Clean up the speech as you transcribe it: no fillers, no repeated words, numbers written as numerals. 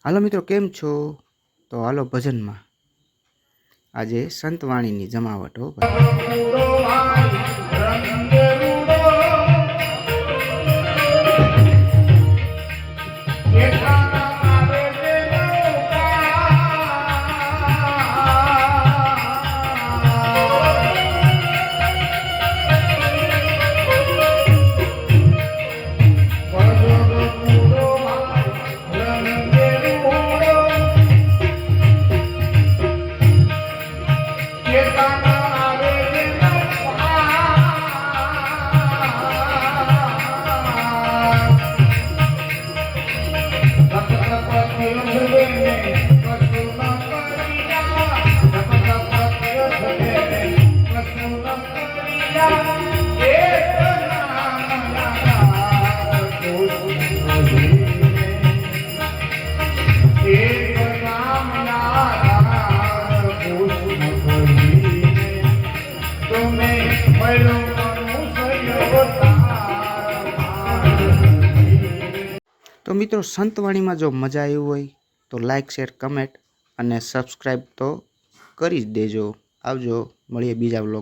હાલો મિત્રો, કેમ છો? તો હાલો ભજનમાં આજે સંતવાણીની જમાવટ હો તો મિત્રો, સંતવાણીમાં જો મજા આવી હોય તો લાઈક, શેર, કમેન્ટ અને સબસ્ક્રાઈબ તો કરી જ દેજો. આવજો, મળીએ બીજા વ્લોગ.